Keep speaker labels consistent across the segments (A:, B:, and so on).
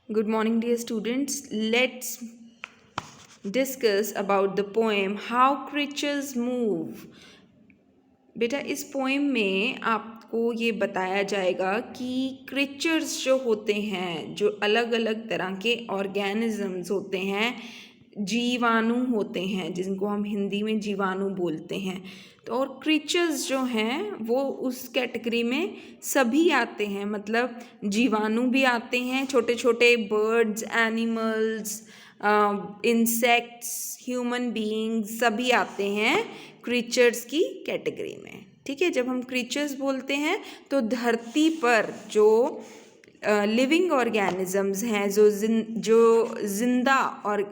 A: Good morning, dear students. Let's discuss about the poem How Creatures Move. बेटा इस poem में आपको ये बताया जाएगा कि क्रिएचर्स जो होते हैं, जो अलग अलग तरह के ऑर्गेनिजम्स होते हैं, जीवाणु होते हैं, जिनको हम हिंदी में जीवाणु बोलते हैं, तो और क्रिएचर्स जो हैं वो उस कैटेगरी में सभी आते हैं। मतलब जीवाणु भी आते हैं, छोटे छोटे birds, animals, insects, human beings सभी आते हैं क्रिएचर्स की कैटेगरी में। ठीक है, जब हम क्रिएचर्स बोलते हैं तो धरती पर जो लिविंग ऑर्गेनिजम्स हैं, जो जिंदा और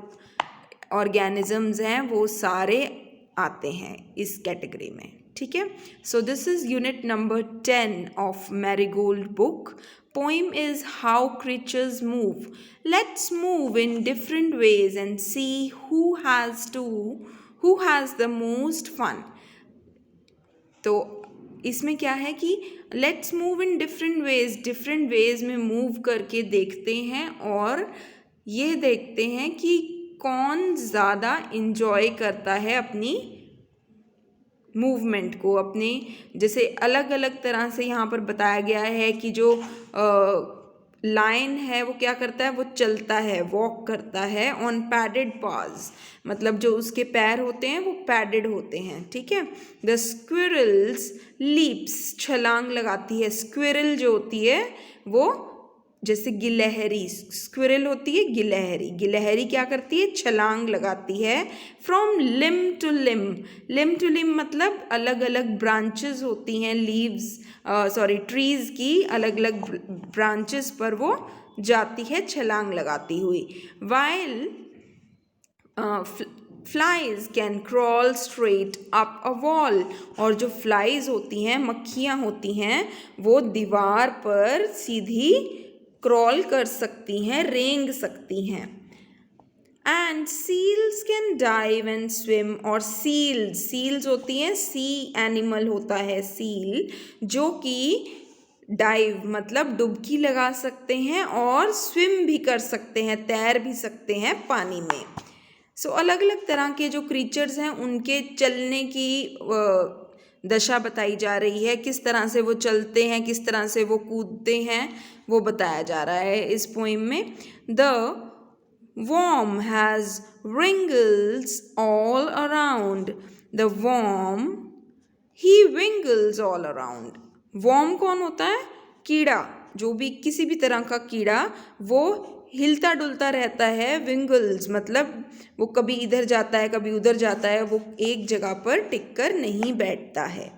A: ऑर्गेनिजम्स हैं, वो सारे आते हैं इस कैटेगरी में। ठीक है, so this is unit number 10 of marigold book. Poem is How Creatures Move. Let's move in different ways and see who has the most fun. तो इसमें क्या है कि let's move in different ways में move करके देखते हैं और ये देखते हैं कि कौन ज़्यादा इंजॉय करता है अपनी मूवमेंट को। अपने जैसे अलग अलग तरह से यहाँ पर बताया गया है कि जो लायन है वो क्या करता है, वो चलता है, वॉक करता है ऑन पैडेड पाज, मतलब जो उसके पैर होते हैं वो पैडेड होते हैं। ठीक है, द स्क्विरल्स लीप्स, छलांग लगाती है। स्क्विरल जो होती है वो जैसे गिलहरी, स्क्विरल होती है गिलहरी, गिलहरी क्या करती है, छलांग लगाती है। From limb to limb, limb to limb मतलब अलग अलग ब्रांचेस होती हैं, लीव्स ट्रीज की अलग अलग ब्रांचेस पर वो जाती है छलांग लगाती हुई। While flies can crawl straight up a wall, और जो फ्लाइज होती हैं, मक्खियाँ होती हैं, वो दीवार पर सीधी क्रॉल कर सकती हैं, रेंग सकती हैं। And seals can dive and swim, और सील्स होती हैं, सी एनिमल होता है सील, जो कि डाइव मतलब डुबकी लगा सकते हैं और स्विम भी कर सकते हैं, तैर भी सकते हैं पानी में। सो अलग अलग तरह के जो क्रीचर्स हैं उनके चलने की दशा बताई जा रही है, किस तरह से वो चलते हैं, किस तरह से वो कूदते हैं, वो बताया जा रहा है इस पोइम में। The worm has wrinkles all around. The worm, he wrinkles all around. worm कौन होता है, कीड़ा, जो भी किसी भी तरह का कीड़ा, वो हिलता डुलता रहता है। विंगल्स मतलब वो कभी इधर जाता है कभी उधर जाता है, वो एक जगह पर टिक कर नहीं बैठता है।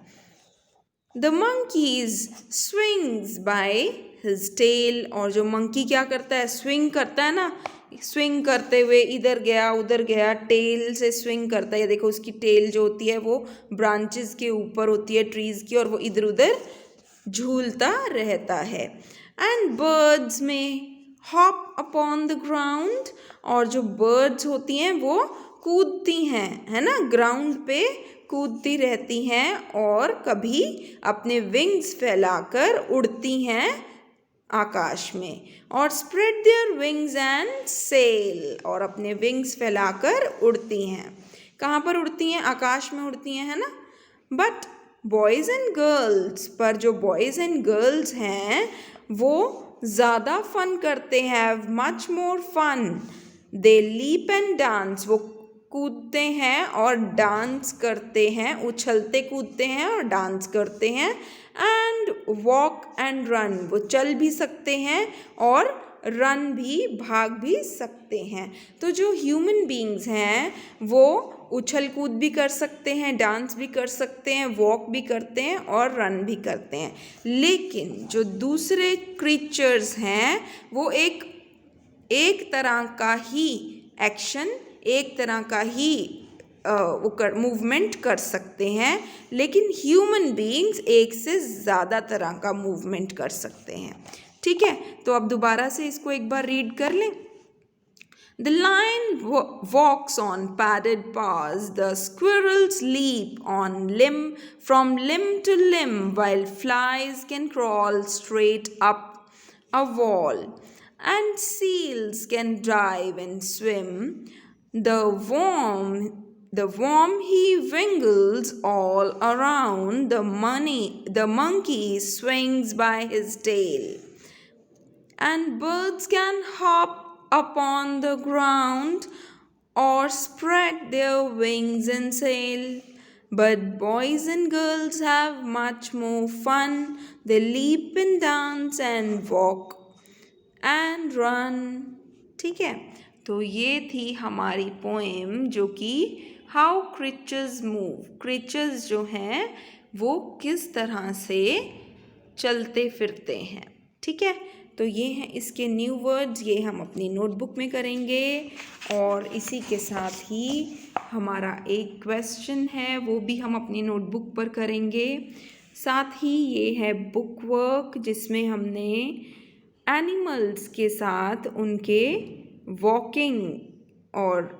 A: The monkeys swings by his tail, और जो मंकी क्या करता है, स्विंग करता है ना, स्विंग करते हुए इधर गया उधर गया, टेल से स्विंग करता है। देखो उसकी टेल जो होती है वो ब्रांचेस के ऊपर होती है ट्रीज की, और वो इधर उधर झूलता रहता है। एंड बर्ड्स में हॉप अपॉन द ग्राउंड, और जो बर्ड्स होती हैं वो कूदती हैं, है ना, ग्राउंड पे कूदती रहती हैं, और कभी अपने विंग्स फैलाकर उड़ती हैं आकाश में। और spread their wings and sail, और अपने विंग्स फैलाकर उड़ती हैं। कहाँ पर उड़ती हैं, आकाश में उड़ती हैं, है ना। बट बॉयज़ एंड गर्ल्स, पर जो बॉयज़ एंड गर्ल्स हैं वो ज़्यादा फन करते हैं, much more fun. They leap and dance, वो कूदते हैं और डांस करते हैं, उछलते कूदते हैं और डांस करते हैं। एंड वॉक एंड रन, वो चल भी सकते हैं और रन भी, भाग भी सकते हैं। तो जो ह्यूमन बीइंग्स हैं वो उछल कूद भी कर सकते हैं, डांस भी कर सकते हैं, वॉक भी करते हैं और रन भी करते हैं। लेकिन जो दूसरे क्रीचर्स हैं वो एक तरह का ही एक्शन, एक तरह का ही मूवमेंट कर सकते हैं, लेकिन ह्यूमन बीइंग्स एक से ज़्यादा तरह का मूवमेंट कर सकते हैं। ठीक है, तो अब दोबारा से इसको एक बार रीड कर लें। The lion walks on padded paths, the squirrels leap on from limb to limb, while flies can crawl straight up a wall. and seals can dive and swim. The worm he wriggles all around. The monkey swings by his tail. And birds can hop upon the ground or spread their wings and sail. But boys and girls have much more fun. They leap and dance and walk and run. ठीक है, तो ये थी हमारी poem जो कि how creatures move. Creatures जो हैं वो किस तरह से चलते फिरते हैं. ठीक है, तो ये हैं इसके न्यू वर्ड्स. ये हम अपनी नोटबुक में करेंगे और इसी के साथ ही हमारा एक क्वेश्चन है वो भी हम अपनी नोटबुक पर करेंगे. साथ ही ये है बुक वर्क जिसमें हमने एनिमल्स के साथ उनके वॉकिंग और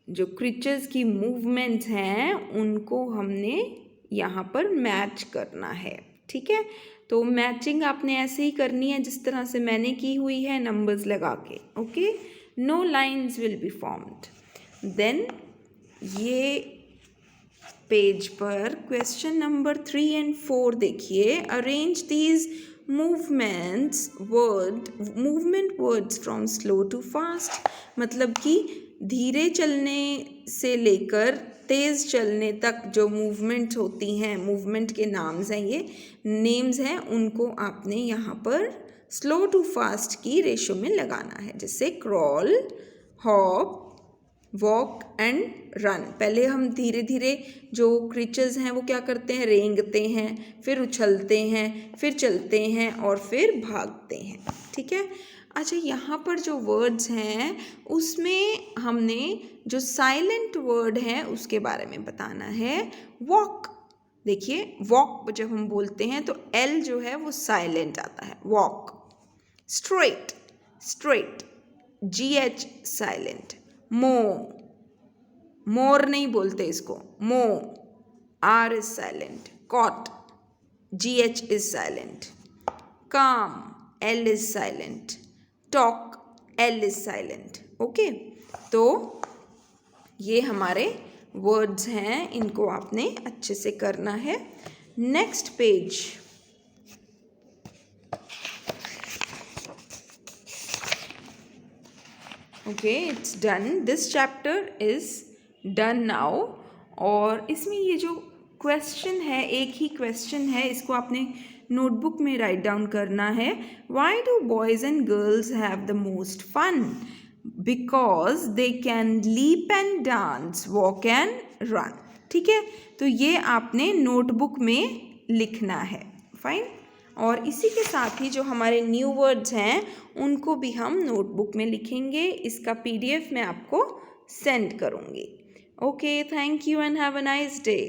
A: जो क्रीचर्स की मूवमेंट्स हैं उनको हमने यहाँ पर मैच करना है. ठीक है, तो मैचिंग आपने ऐसे ही करनी है जिस तरह से मैंने की हुई है, नंबर्स लगा के. Okay, no lines will be formed. Then ये पेज पर क्वेश्चन नंबर 3 and 4 देखिए. Arrange these movement words from slow to fast. मतलब कि धीरे चलने से लेकर तेज़ चलने तक जो मूवमेंट्स होती हैं, मूवमेंट के नाम्स हैं, ये नेम्स हैं, उनको आपने यहाँ पर स्लो टू फास्ट की रेशो में लगाना है. जैसे crawl, hop, walk and run. पहले हम धीरे धीरे जो क्रीचर्स हैं वो क्या करते हैं, रेंगते हैं, फिर उछलते हैं, फिर चलते हैं और फिर भागते हैं. ठीक है, अच्छा यहाँ पर जो वर्ड्स हैं उसमें हमने जो साइलेंट वर्ड है उसके बारे में बताना है. वॉक, देखिए वॉक जब हम बोलते हैं तो एल जो है वो साइलेंट आता है, walk. Straight, GH silent. More नहीं बोलते इसको, मो, R is silent. Caught, GH is silent. Calm, L is silent. Talk, L is silent. Okay, तो ये हमारे वर्ड्स हैं, इनको आपने अच्छे से करना है. Next page. Okay, it's done. This chapter is done now. और इसमें ये जो क्वेश्चन है, एक ही क्वेश्चन है, इसको आपने नोटबुक में राइट डाउन करना है. Why do boys and girls have the most fun? Because they can leap and dance, walk and run. ठीक है, तो ये आपने नोटबुक में लिखना है. फाइन. और इसी के साथ ही जो हमारे न्यू वर्ड्स हैं उनको भी हम नोटबुक में लिखेंगे. इसका PDF मैं आपको सेंड करूँगी. Okay, thank you and have a nice day.